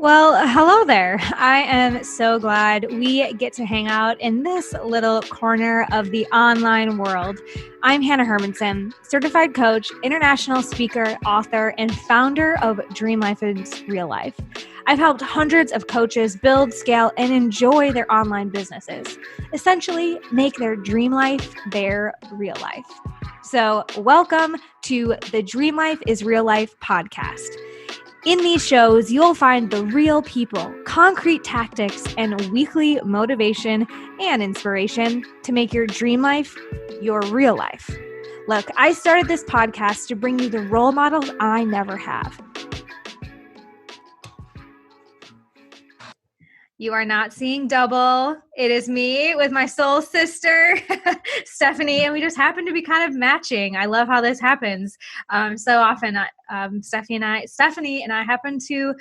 Well, hello there. I am so glad we get to hang out in this little corner of the online world. I'm Hanna Hermanson, certified coach, international speaker, author, and founder of Dream Life is Real Life. I've helped hundreds of coaches build, scale, and enjoy their online businesses. Essentially, make their dream life their real life. So, welcome to the Dream Life is Real Life podcast. In these shows, you'll find the real people, concrete tactics, and weekly motivation and inspiration to make your dream life your real life. Look, I started this podcast to bring you the role models I never have. You are not seeing double. It is me with my soul sister, Stephanie, and we just happen to be kind of matching. I love how this happens. So often, Stephanie and I happen to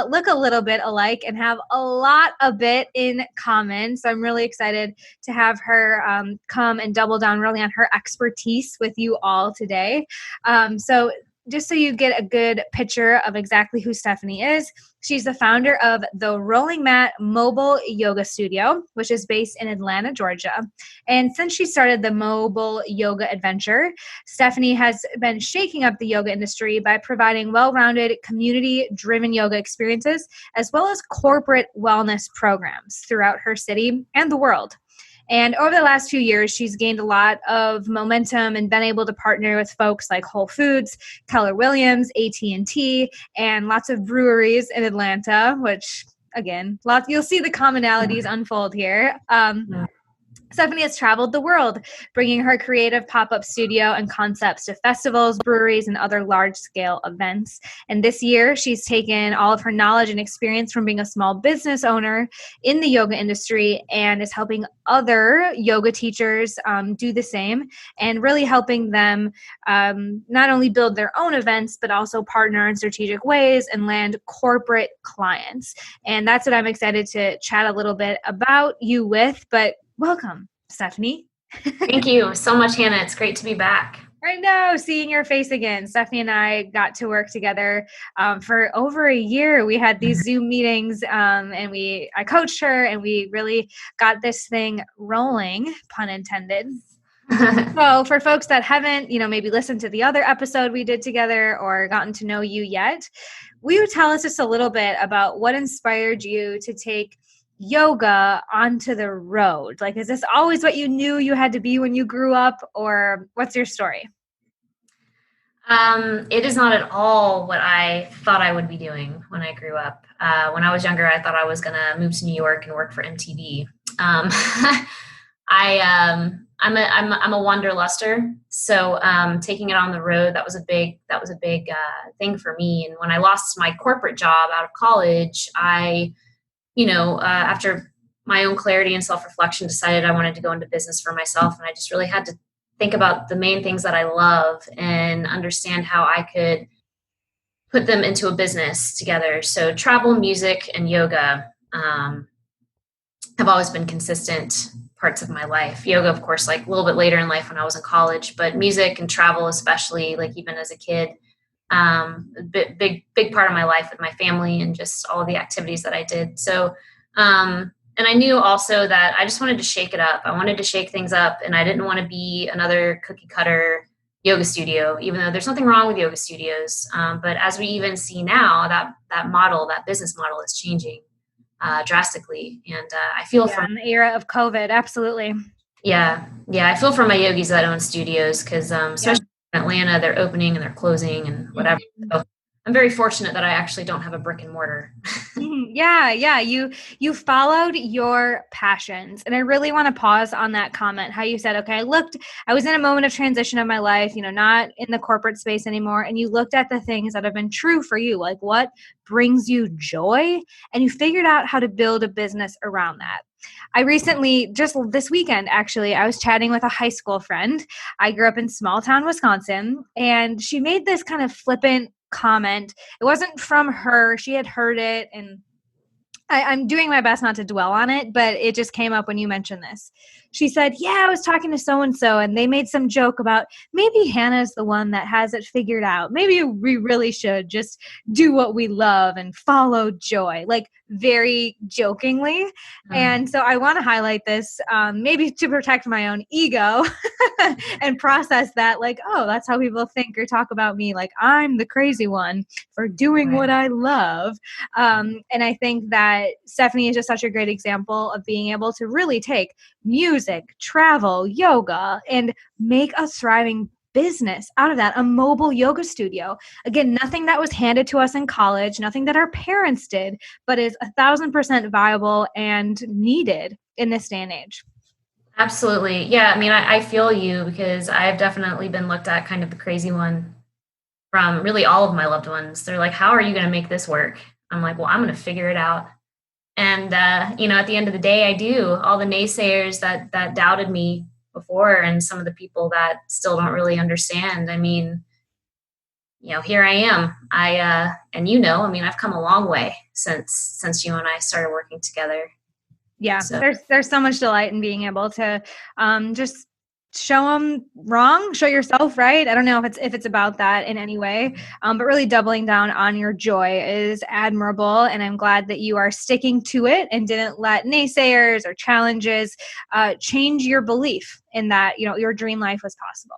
look a little bit alike and have a lot of it in common. So I'm really excited to have her come and double down really on her expertise with you all today. So just so you get a good picture of exactly who Stephanie is, she's the founder of the Rolling Mat Mobile Yoga Studio, which is based in Atlanta, Georgia. And since she started the mobile yoga adventure, Stephanie has been shaking up the yoga industry by providing well-rounded, community-driven yoga experiences, as well as corporate wellness programs throughout her city and the world. And over the last few years, she's gained a lot of momentum and been able to partner with folks like Whole Foods, Keller Williams, AT&T, and lots of breweries in Atlanta, which, again, you'll see the commonalities unfold here. Stephanie has traveled the world, bringing her creative pop-up studio and concepts to festivals, breweries, and other large-scale events. And this year, she's taken all of her knowledge and experience from being a small business owner in the yoga industry and is helping other yoga teachers do the same and really helping them not only build their own events, but also partner in strategic ways and land corporate clients. And that's what I'm excited to chat a little bit about you with, but welcome, Stephanie. Thank you so much, Hannah. It's great to be back. I know, seeing your face again. Stephanie and I got to work together for over a year. We had these Zoom meetings and I coached her and we really got this thing rolling, pun intended. So for folks that haven't, maybe listened to the other episode we did together or gotten to know you yet, will you tell us just a little bit about what inspired you to take yoga onto the road? Like, is this always what you knew you had to be when you grew up, or what's your story? It is not at all what I thought I would be doing when I grew up. When I was younger, I thought I was going to move to New York and work for MTV. I'm a wanderluster, so taking it on the road, that was a big thing for me. And when I lost my corporate job out of college, after my own clarity and self-reflection, decided I wanted to go into business for myself. And I just really had to think about the main things that I love and understand how I could put them into a business together. So travel, music, and yoga have always been consistent parts of my life. Yoga, of course, like a little bit later in life when I was in college, but music and travel, especially like even as a kid, big part of my life with my family and just all the activities that I did. So, and I knew also that I just wanted to shake it up. I wanted to shake things up, and I didn't want to be another cookie cutter yoga studio, even though there's nothing wrong with yoga studios. But as we even see now, that business model is changing drastically. And I feel from the era of COVID, absolutely. Yeah. I feel for my yogis that own studios because especially in Atlanta, they're opening and they're closing and whatever. So I'm very fortunate that I actually don't have a brick and mortar. Yeah. You followed your passions. And I really want to pause on that comment, how you said, okay, I was in a moment of transition of my life, not in the corporate space anymore. And you looked at the things that have been true for you, like what brings you joy, and you figured out how to build a business around that. I recently, just this weekend, actually, I was chatting with a high school friend. I grew up in small town Wisconsin, and she made this kind of flippant comment. It wasn't from her. She had heard it, and I'm doing my best not to dwell on it, but it just came up when you mentioned this. She said, yeah, I was talking to so-and-so and they made some joke about maybe Hannah's the one that has it figured out. Maybe we really should just do what we love and follow joy, like very jokingly. And so I want to highlight this, maybe to protect my own ego and process that like, oh, that's how people think or talk about me. Like I'm the crazy one for doing what I love. And I think that Stephanie is just such a great example of being able to really take music, travel, yoga, and make a thriving business out of that, a mobile yoga studio. Again, nothing that was handed to us in college, nothing that our parents did, but is 1,000% viable and needed in this day and age. Absolutely. Yeah. I mean, I feel you because I've definitely been looked at kind of the crazy one from really all of my loved ones. They're like, how are you going to make this work? I'm like, well, I'm going to figure it out. And, at the end of the day, I do. All the naysayers that doubted me before and some of the people that still don't really understand. I mean, here I am. I've come a long way since you and I started working together. Yeah, so there's so much delight in being able to just show them wrong, show yourself right. I don't know if it's about that in any way, but really doubling down on your joy is admirable. And I'm glad that you are sticking to it and didn't let naysayers or challenges change your belief in that, your dream life was possible.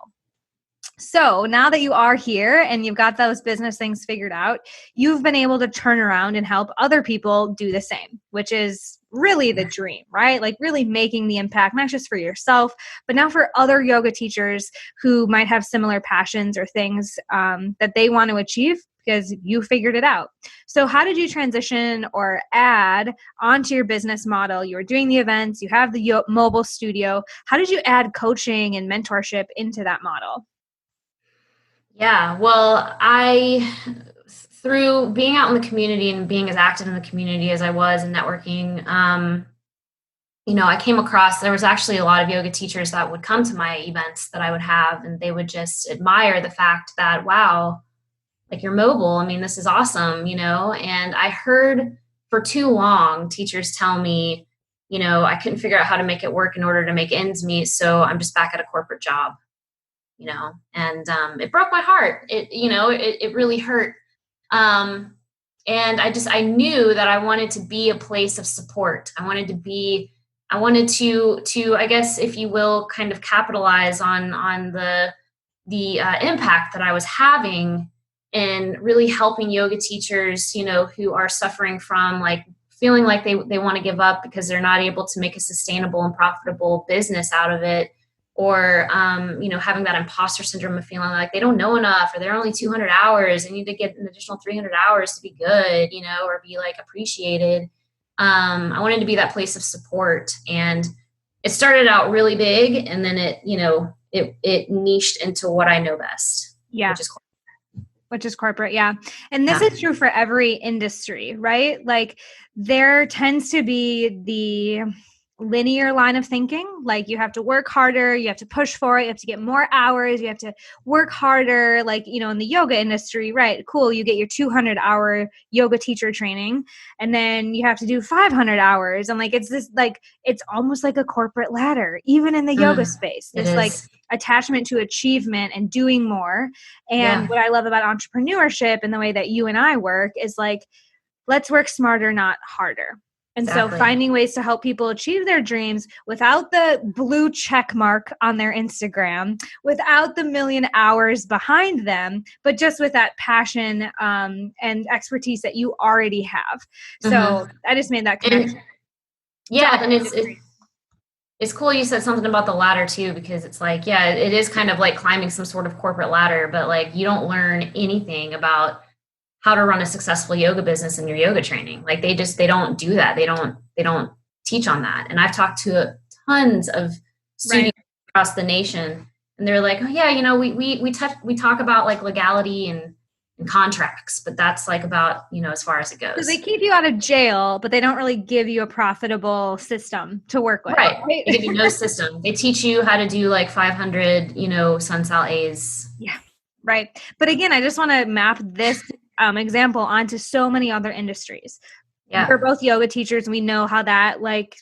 So now that you are here and you've got those business things figured out, you've been able to turn around and help other people do the same, which is really the dream, right? Like really making the impact, not just for yourself, but now for other yoga teachers who might have similar passions or things that they want to achieve because you figured it out. So how did you transition or add onto your business model? You were doing the events, you have the mobile studio. How did you add coaching and mentorship into that model? Yeah, well, through being out in the community and being as active in the community as I was and networking, I came across, there was actually a lot of yoga teachers that would come to my events that I would have, and they would just admire the fact that, wow, like you're mobile. I mean, this is awesome, and I heard for too long teachers tell me, I couldn't figure out how to make it work in order to make ends meet. So I'm just back at a corporate job. And it broke my heart. It really hurt. And I knew that I wanted to be a place of support. I wanted to, I guess, if you will, kind of capitalize on the impact that I was having in really helping yoga teachers, who are suffering from like feeling like they want to give up because they're not able to make a sustainable and profitable business out of it. Or, having that imposter syndrome of feeling like they don't know enough, or they're only 200 hours. They need to get an additional 300 hours to be good, or be like appreciated. I wanted to be that place of support, and it started out really big, and then it niched into what I know best. Yeah. Which is corporate. Yeah. And this is true for every industry, right? Like there tends to be the linear line of thinking. Like you have to work harder, you have to push for it, you have to get more hours, you have to work harder. Like, in the yoga industry, right? Cool. You get your 200-hour yoga teacher training, and then you have to do 500 hours. And like, it's this, like, it's almost like a corporate ladder, even in the yoga space, this like attachment to achievement and doing more. And what I love about entrepreneurship and the way that you and I work is like, let's work smarter, not harder. And so finding ways to help people achieve their dreams without the blue check mark on their Instagram, without the million hours behind them, but just with that passion and expertise that you already have. So I just made that connection. And it's cool you said something about the ladder too, because it's like, it is kind of like climbing some sort of corporate ladder, but like you don't learn anything about how to run a successful yoga business in your yoga training. Like they don't do that. They don't teach on that. And I've talked to tons of students across the nation, and they're like, oh yeah, we talk about like legality and contracts, but that's like about, as far as it goes. So they keep you out of jail, but they don't really give you a profitable system to work with. Right. They give you no system. They teach you how to do like 500, Sunsal A's. Yeah. Right. But again, I just want to map this example onto so many other industries. Yeah. We're both yoga teachers. We know how that like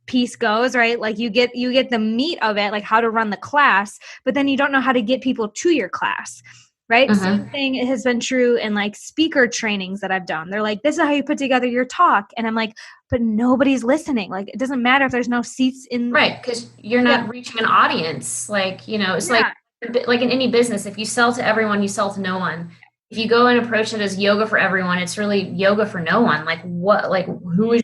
piece goes, right? Like you get the meat of it, like how to run the class, but then you don't know how to get people to your class. Right. Same thing has been true in like speaker trainings that I've done. They're like, this is how you put together your talk. And I'm like, but nobody's listening. Like, it doesn't matter if there's no seats in. Right. Because you're not reaching an audience. Like, you know, it's like in any business, if you sell to everyone, you sell to no one. If you go and approach it as yoga for everyone, it's really yoga for no one. Like what, like who is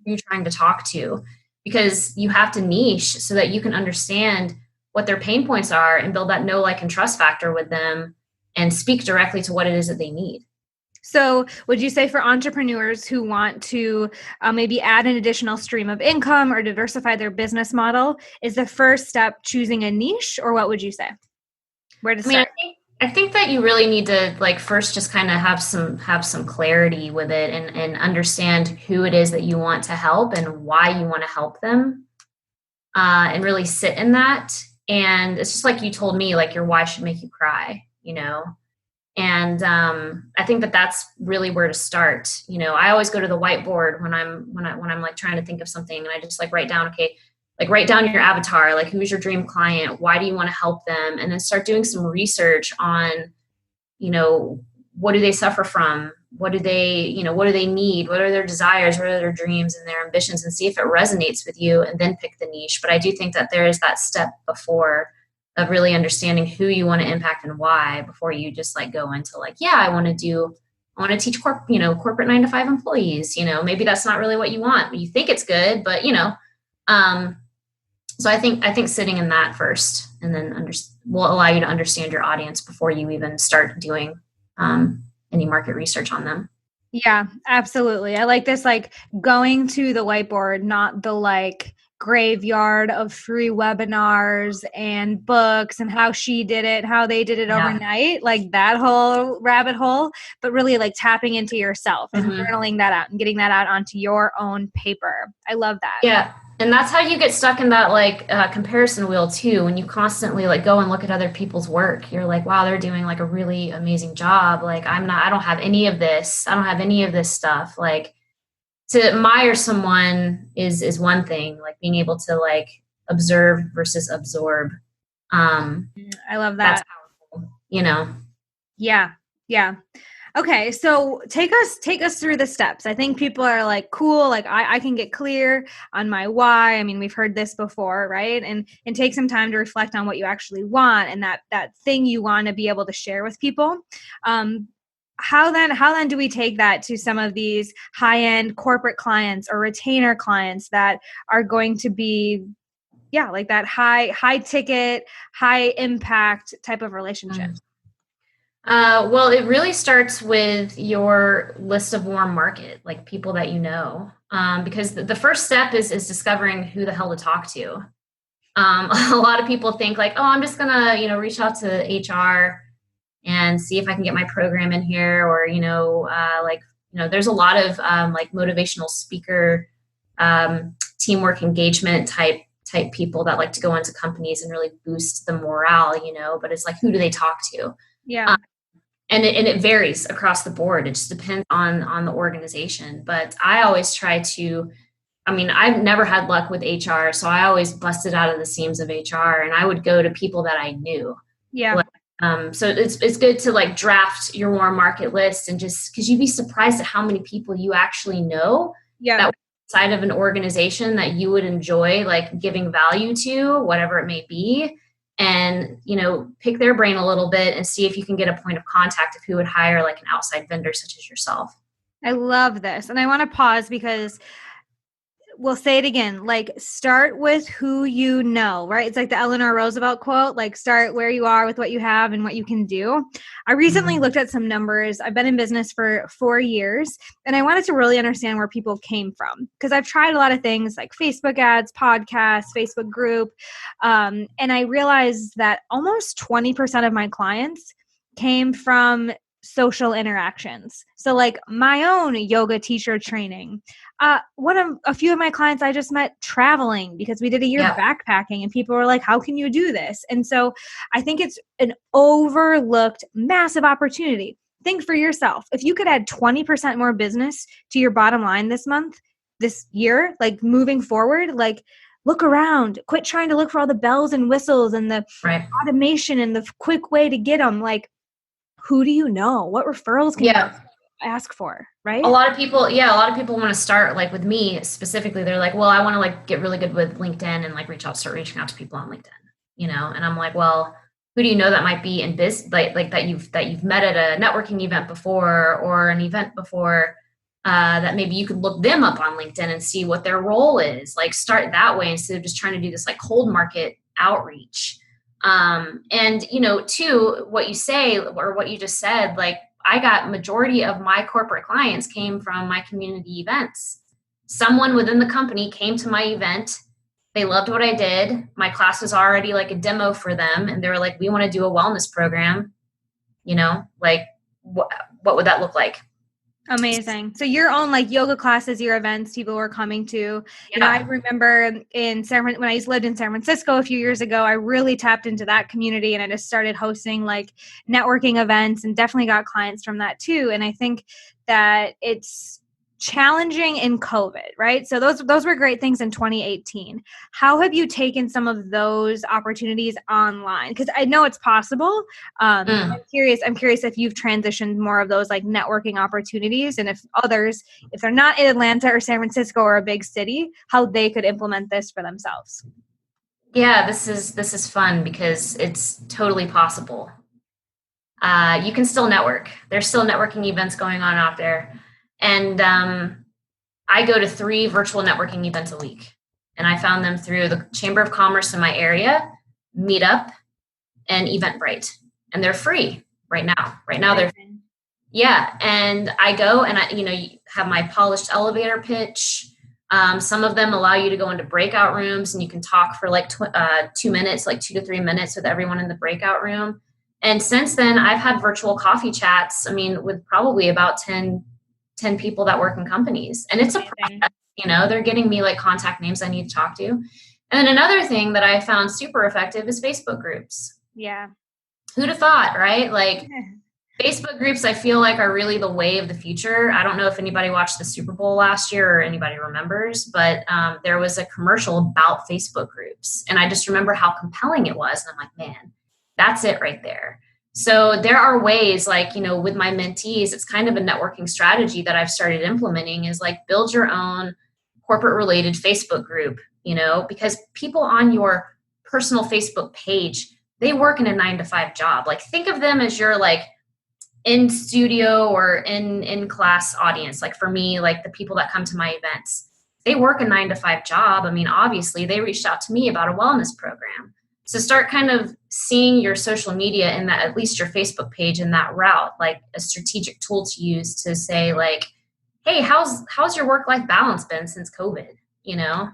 you trying to talk to? Because you have to niche so that you can understand what their pain points are and build that know, like, and trust factor with them and speak directly to what it is that they need. So would you say for entrepreneurs who want to maybe add an additional stream of income or diversify their business model, is the first step choosing a niche, or what would you say? Where to start? I think that you really need to like first just kind of have some clarity with it and understand who it is that you want to help and why you want to help them, and really sit in that. And it's just like you told me, like your why should make you cry, you know? And I think that that's really where to start. You know, I always go to the whiteboard when I'm like trying to think of something, and I just like write down, okay, like write down your avatar, like who's your dream client, why do you want to help them, and then start doing some research on, you know, what do they suffer from, what do they, you know, what do they need, what are their desires, what are their dreams and their ambitions, and see if it resonates with you, and then pick the niche. But I do think that there is that step before of really understanding who you want to impact and why before you just like go into like, yeah, I want to teach corporate 9-to-5 employees, you know, maybe that's not really what you want, but you think it's good, but you know, so I think sitting in that first and then will allow you to understand your audience before you even start doing any market research on them. Yeah, absolutely. I like this, like going to the whiteboard, not the like graveyard of free webinars and books and how she did it, how they did it overnight, like that whole rabbit hole, but really like tapping into yourself and journaling that out and getting that out onto your own paper. I love that. Yeah. And that's how you get stuck in that like comparison wheel too. When you constantly like go and look at other people's work, you're like, wow, they're doing like a really amazing job. Like I don't have any of this. I don't have any of this stuff. Like to admire someone is one thing, like being able to like observe versus absorb. I love that. That's powerful, you know? Yeah. Yeah. Okay, so take us through the steps. I think people are like, cool, like I can get clear on my why. I mean, we've heard this before, right? And take some time to reflect on what you actually want and that thing you want to be able to share with people. How then do we take that to some of these high-end corporate clients or retainer clients that are going to be, yeah, like that high ticket, high impact type of relationship? Well, it really starts with your list of warm market, like people that you know, because the first step is discovering who the hell to talk to. A lot of people think like, oh, I'm just gonna, you know, reach out to HR and see if I can get my program in here, or there's a lot of like motivational speaker, teamwork engagement type people that like to go into companies and really boost the morale, you know. But it's like, who do they talk to? Yeah. And it varies across the board. It just depends on the organization. But I always try to, I've never had luck with HR, so I always busted out of the seams of HR, and I would go to people that I knew. Yeah. So it's good to like draft your warm market list, and just because you'd be surprised at how many people you actually know that side of an organization that you would enjoy like giving value to, whatever it may be. And, you know, pick their brain a little bit and see if you can get a point of contact of who would hire like an outside vendor such as yourself. I love this. And I want to pause because we'll say it again, like start with who you know, right? It's like the Eleanor Roosevelt quote, like start where you are with what you have and what you can do. I recently looked at some numbers. I've been in business for 4 years, and I wanted to really understand where people came from, because I've tried a lot of things like Facebook ads, podcasts, Facebook group. And I realized that almost 20% of my clients came from social interactions. So like my own yoga teacher training. A few of my clients I just met traveling because we did a year backpacking, and people were like, how can you do this? And so I think it's an overlooked massive opportunity think for yourself, if you could add 20% more business to your bottom line this year, like moving forward, like look around, quit trying to look for all the bells and whistles and the automation and the quick way to get them. Like, who do you know? What referrals can you ask for? Right. A lot of people want to start like with me specifically. They're like, well, I want to like get really good with LinkedIn and like start reaching out to people on LinkedIn, you know? And I'm like, well, who do you know that might be in business, like that you've met at a networking event before or an event before, that maybe you could look them up on LinkedIn and see what their role is. Like start that way instead of just trying to do this like cold market outreach. And you know, too, what you say or what you just said, like I got majority of my corporate clients came from my community events. Someone within the company came to my event. They loved what I did. My class was already like a demo for them. And they were like, we want to do a wellness program, you know, like what would that look like? Amazing. So your own like yoga classes, your events, people were coming to. You know, I remember when I lived in San Francisco a few years ago, I really tapped into that community and I just started hosting like networking events and definitely got clients from that too. And I think that it's challenging in COVID, right? So those were great things in 2018. How have you taken some of those opportunities online? Because I know it's possible. I'm curious if you've transitioned more of those like networking opportunities, and if they're not in Atlanta or San Francisco or a big city, how they could implement this for themselves. Yeah, this is fun because it's totally possible. You can still network. There's still networking events going on out there. And I go to 3 virtual networking events a week. And I found them through the Chamber of Commerce in my area, Meetup, and Eventbrite. And they're free right now. Right now they're free. Yeah. And I go and you have my polished elevator pitch. Some of them allow you to go into breakout rooms and you can talk for like 2 minutes, like 2 to 3 minutes with everyone in the breakout room. And since then I've had virtual coffee chats. I mean, with probably about 10 people that work in companies. And it's a process, you know, they're getting me like contact names I need to talk to. And then another thing that I found super effective is Facebook groups. Yeah. Who'd have thought, right? Like Facebook groups, I feel like are really the way of the future. I don't know if anybody watched the Super Bowl last year or anybody remembers, but there was a commercial about Facebook groups. And I just remember how compelling it was. And I'm like, man, that's it right there. So there are ways like, you know, with my mentees, it's kind of a networking strategy that I've started implementing is like build your own corporate related Facebook group, you know, because people on your personal Facebook page, they work in a 9-to-5 job. Like think of them as your like in studio or in class audience. Like for me, like the people that come to my events, they work a 9-to-5 job. I mean, obviously they reached out to me about a wellness program. So start kind of seeing your social media in that, at least your Facebook page in that route, like a strategic tool to use to say like, hey, how's your work-life balance been since COVID, you know?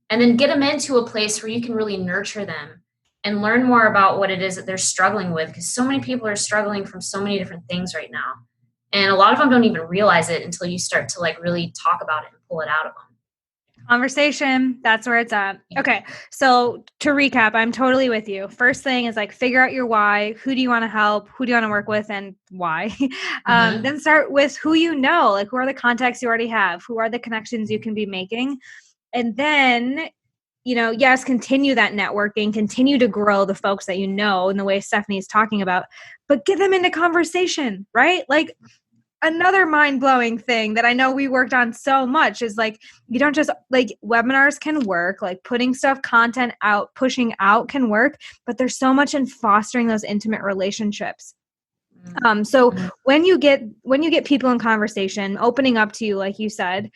And then get them into a place where you can really nurture them and learn more about what it is that they're struggling with. Because so many people are struggling from so many different things right now. And a lot of them don't even realize it until you start to like really talk about it and pull it out of them. Conversation. That's where it's at. Okay. So to recap, I'm totally with you. First thing is like figure out your why. Who do you want to help? Who do you want to work with and why? Then start with who you know, like who are the contacts you already have? Who are the connections you can be making? And then, you know, yes, continue that networking, continue to grow the folks that you know in the way Stephanie's talking about, but get them into conversation, right? Like another mind-blowing thing that I know we worked on so much is like, you don't just like webinars can work, like putting content out, pushing out can work, but there's so much in fostering those intimate relationships. So when you get people in conversation, opening up to you, like you said,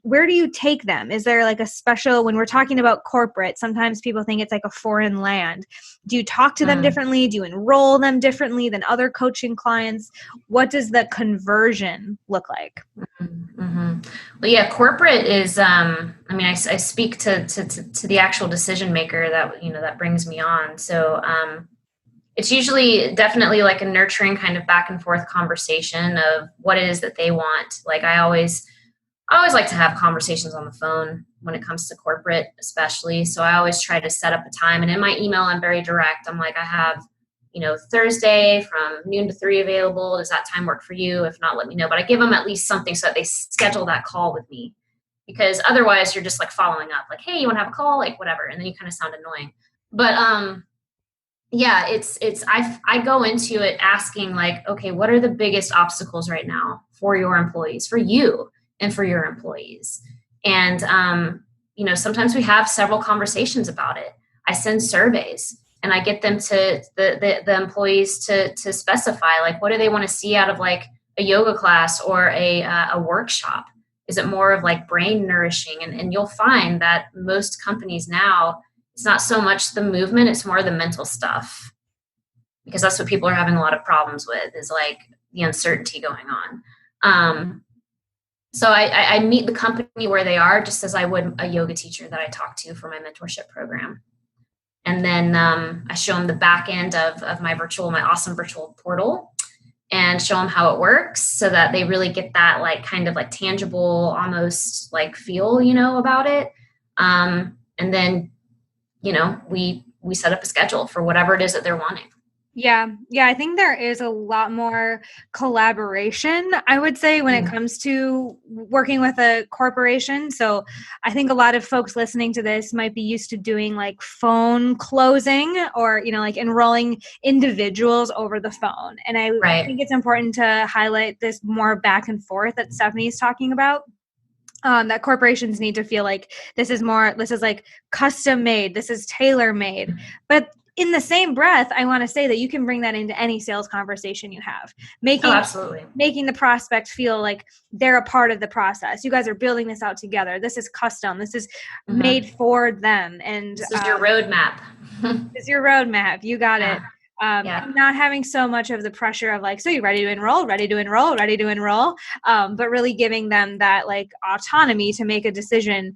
where do you take them? Is there like a special, when we're talking about corporate, sometimes people think it's like a foreign land. Do you talk to them differently? Do you enroll them differently than other coaching clients? What does the conversion look like? Well, yeah, corporate is, I mean, I speak to the actual decision maker that, you know, that brings me on. So, it's usually definitely like a nurturing kind of back and forth conversation of what it is that they want. Like I always like to have conversations on the phone when it comes to corporate, especially. So I always try to set up a time. And in my email, I'm very direct. I'm like, I have, Thursday from noon to 3 available. Does that time work for you? If not, let me know. But I give them at least something so that they schedule that call with me, because otherwise you're just like following up like, hey, you want to have a call? Like whatever. And then you kind of sound annoying. But yeah, I go into it asking like, okay, what are the biggest obstacles right now for your employees, for you and for your employees? And, sometimes we have several conversations about it. I send surveys and I get them to the employees to specify like, what do they want to see out of like a yoga class or a workshop? Is it more of like brain nourishing? And you'll find that most companies now, it's not so much the movement, it's more the mental stuff, because that's what people are having a lot of problems with, is like the uncertainty going on. So I meet the company where they are, just as I would a yoga teacher that I talk to for my mentorship program. And then I show them the back end of my awesome virtual portal, and show them how it works so that they really get that like kind of like tangible, almost like feel, about it. And then, we set up a schedule for whatever it is that they're wanting. Yeah. I think there is a lot more collaboration, I would say, when it comes to working with a corporation. So I think a lot of folks listening to this might be used to doing like phone closing or, like enrolling individuals over the phone. And I think it's important to highlight this more back and forth that Stephanie's talking about. That corporations need to feel like this is like custom made, this is tailor made. But in the same breath, I want to say that you can bring that into any sales conversation you have, making the prospect feel like they're a part of the process. You guys are building this out together. This is custom. This is made for them. And this is your roadmap. This is your roadmap. You got it. Not having so much of the pressure of like, so you ready to enroll, but really giving them that like autonomy to make a decision,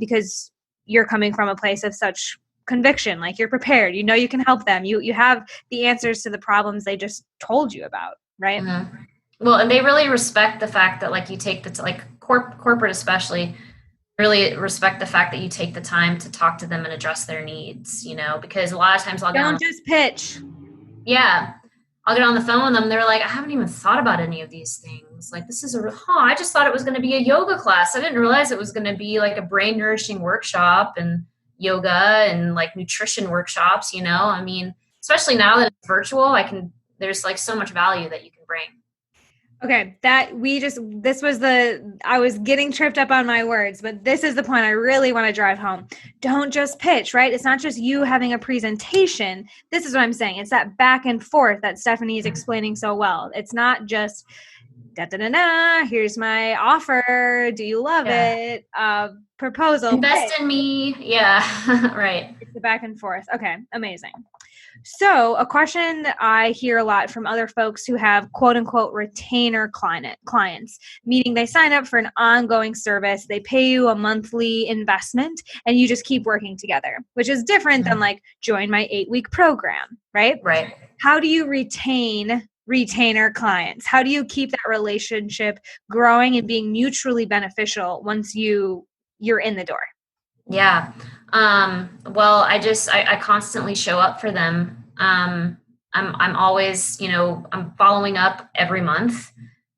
because you're coming from a place of such conviction, like you're prepared, you can help them. You have the answers to the problems they just told you about, right? Mm-hmm. Well, and they really respect the fact that like you take the like corporate especially really respect the fact that you take the time to talk to them and address their needs, because a lot of times don't just pitch. Yeah. I'll get on the phone with them. They're like, I haven't even thought about any of these things. Like, this is I just thought it was going to be a yoga class. I didn't realize it was going to be like a brain nourishing workshop and yoga and like nutrition workshops, I mean, especially now that it's virtual, there's like so much value that you can bring. Okay, I was getting tripped up on my words, but this is the point I really want to drive home. Don't just pitch, right? It's not just you having a presentation. This is what I'm saying. It's that back and forth that Stephanie is explaining so well. It's not just here's my offer. Do you love it? Proposal. Invest in me. Yeah, right. It's the back and forth. Okay, amazing. So a question I hear a lot from other folks who have quote unquote retainer clients, meaning they sign up for an ongoing service, they pay you a monthly investment and you just keep working together, which is different than like join my 8-week program, right? Right. How do you retain retainer clients? How do you keep that relationship growing and being mutually beneficial once you're in the door? Yeah. Well, I constantly show up for them. I'm always, I'm following up every month,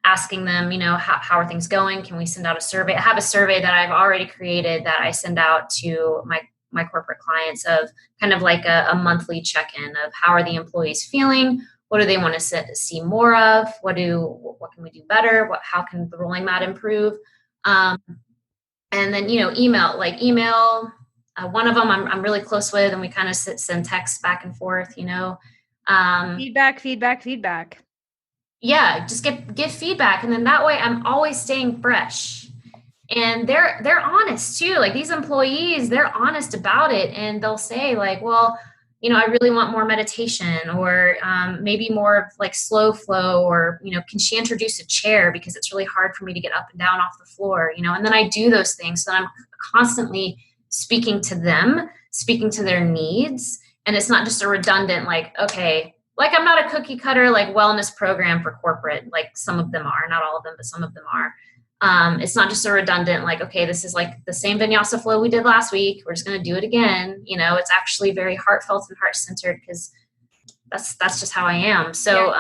asking them, how are things going? Can we send out a survey? I have a survey that I've already created that I send out to my corporate clients of kind of like a monthly check-in of how are the employees feeling? What do they want to see more of? What can we do better? How can the rolling mat improve? And then, email, one of them I'm really close with, and we kind of send texts back and forth, Feedback. Yeah. Just give feedback. And then that way I'm always staying fresh, and they're honest too. Like these employees, they're honest about it. And they'll say like, well, I really want more meditation, or maybe more of like slow flow, or, can she introduce a chair because it's really hard for me to get up and down off the floor, and then I do those things. So I'm constantly speaking to them, speaking to their needs. And it's not just a redundant, like, okay, like I'm not a cookie cutter, like wellness program for corporate. Like some of them are, not all of them, but some of them are. It's not just a redundant, like, okay, this is like the same vinyasa flow we did last week. We're just going to do it again. It's actually very heartfelt and heart-centered, because that's just how I am. So,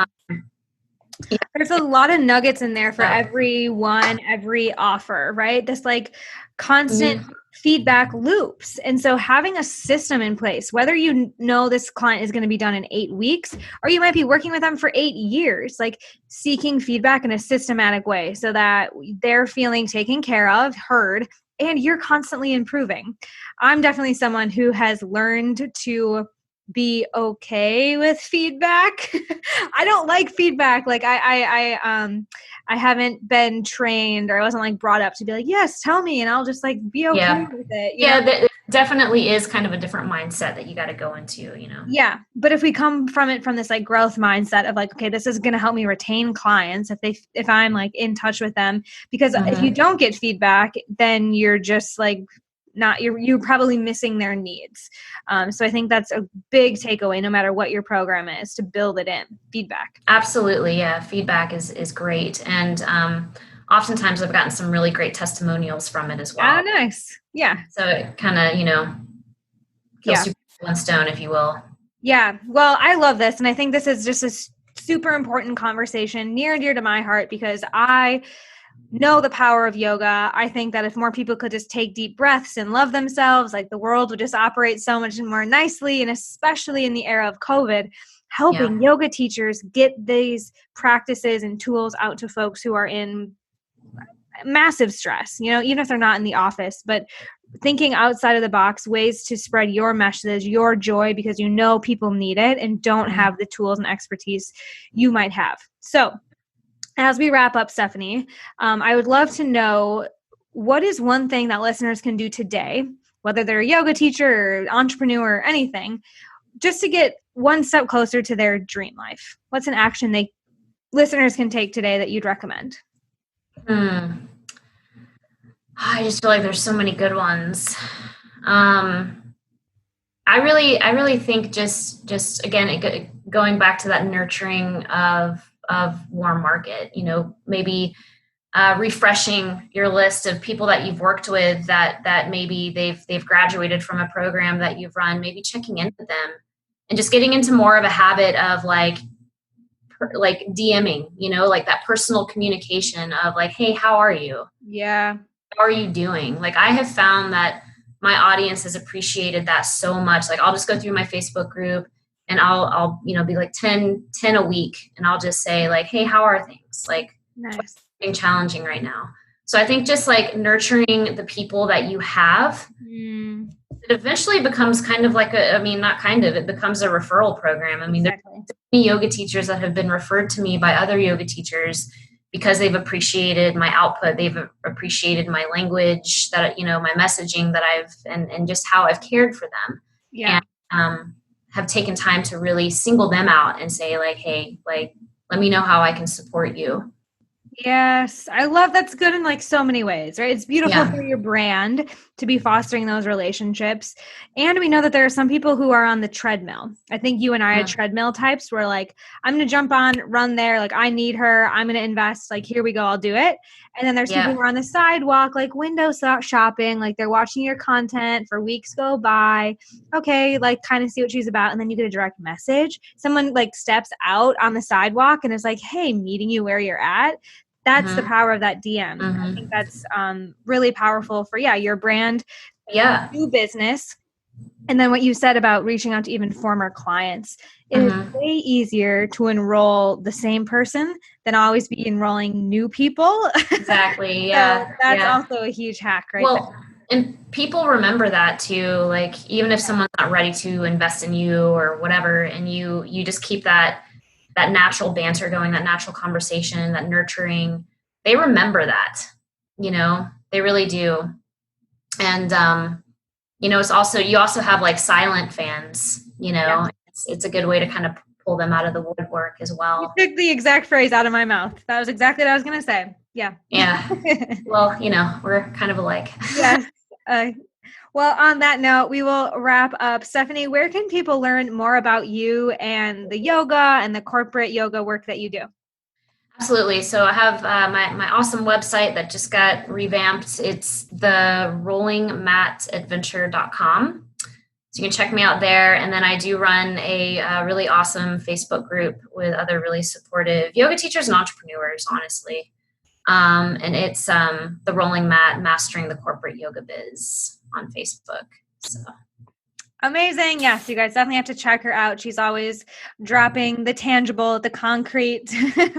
there's a lot of nuggets in there for everyone, every offer, right? This like constant feedback loops. And so having a system in place, whether you know this client is going to be done in 8 weeks, or you might be working with them for 8 years, like seeking feedback in a systematic way so that they're feeling taken care of, heard, and you're constantly improving. I'm definitely someone who has learned to be okay with feedback. I don't like feedback. Like I haven't been trained, or I wasn't like brought up to be like, yes, tell me, and I'll just like be okay with it. You know? That definitely is kind of a different mindset that you got to go into, you know? Yeah. But if we come from it from this like growth mindset of like, okay, this is going to help me retain clients if I'm like in touch with them, because if you don't get feedback, then you're just like, you're probably missing their needs. So I think that's a big takeaway, no matter what your program is, to build it in feedback. Absolutely. Yeah. Feedback is great. And, oftentimes I've gotten some really great testimonials from it as well. Oh, nice. Yeah. So it kind of, kills two birds with one stone, if you will. Yeah. Well, I love this. And I think this is just a super important conversation, near and dear to my heart, because I know the power of yoga. I think that if more people could just take deep breaths and love themselves, like the world would just operate so much more nicely. And especially in the era of COVID, helping yoga teachers get these practices and tools out to folks who are in massive stress, even if they're not in the office, but thinking outside of the box, ways to spread your message, your joy, because people need it and don't have the tools and expertise you might have. So as we wrap up, Stephanie, I would love to know, what is one thing that listeners can do today, whether they're a yoga teacher or entrepreneur or anything, just to get one step closer to their dream life? What's an action listeners can take today that you'd recommend? I just feel like there's so many good ones. I really think just again, going back to that nurturing of warm market, maybe refreshing your list of people that you've worked with that maybe they've graduated from a program that you've run, maybe checking in with them and just getting into more of a habit of like DMing, like that personal communication of like, hey, how are you? Yeah. How are you doing? Like, I have found that my audience has appreciated that so much. Like, I'll just go through my Facebook group and I'll be like 10 a week. And I'll just say like, hey, how are things? Like, nice. Being challenging right now. So I think just like nurturing the people that you have, it eventually becomes kind of like it becomes a referral program. I mean, exactly. There's many yoga teachers that have been referred to me by other yoga teachers because they've appreciated my output. They've appreciated my language, that, my messaging that and just how I've cared for them. Yeah. And, have taken time to really single them out and say like, hey, like, let me know how I can support you. Yes. I love that's good in like so many ways, right? It's beautiful for your brand to be fostering those relationships. And we know that there are some people who are on the treadmill. I think you and I are treadmill types where like, I'm going to jump on, run there. Like, I need her. I'm going to invest. Like, here we go. I'll do it. And then there's people who are on the sidewalk, like window shopping, like they're watching your content for weeks go by. Okay. Like, kind of see what she's about. And then you get a direct message. Someone like steps out on the sidewalk and is like, hey, meeting you where you're at. That's the power of that DM. I think that's really powerful for, your brand, new business. And then what you said about reaching out to even former clients, it is way easier to enroll the same person than always be enrolling new people. Exactly. Yeah. So that's also a huge hack, right? Well, and people remember that too. Like, even if someone's not ready to invest in you or whatever, and you just keep that natural banter going, that natural conversation, that nurturing, they remember that, they really do. And, it's also, you also have like silent fans, it's a good way to kind of pull them out of the woodwork as well. You took the exact phrase out of my mouth. That was exactly what I was going to say. Yeah. Yeah. Well, we're kind of alike. Yes. Well, on that note, we will wrap up. Stephanie, where can people learn more about you and the yoga and the corporate yoga work that you do? Absolutely. So I have my awesome website that just got revamped. It's the rollingmatadventure.com. So you can check me out there. And then I do run a really awesome Facebook group with other really supportive yoga teachers and entrepreneurs, honestly. And it's the Rolling Mat Mastering the Corporate Yoga Biz on Facebook. So amazing. Yes, you guys definitely have to check her out. She's always dropping the tangible, the concrete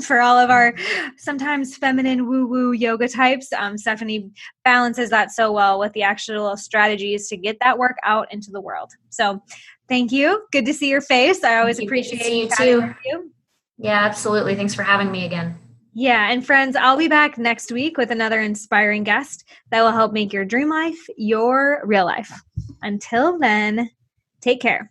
for all of our sometimes feminine woo-woo yoga types. Stephanie balances that so well with the actual strategies to get that work out into the world. So thank you. Good to see your face. I always appreciate you chatting too. with you. Yeah, absolutely. Thanks for having me again. Yeah. And friends, I'll be back next week with another inspiring guest that will help make your dream life your real life. Until then, take care.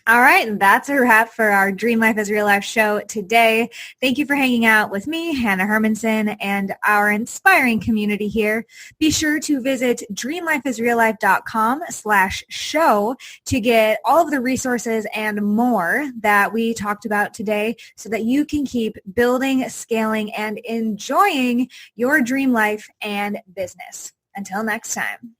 All right, and that's a wrap for our Dream Life is Real Life show today. Thank you for hanging out with me, Hanna Hermanson, and our inspiring community here. Be sure to visit dreamlifeisreallife.com/show to get all of the resources and more that we talked about today so that you can keep building, scaling, and enjoying your dream life and business. Until next time.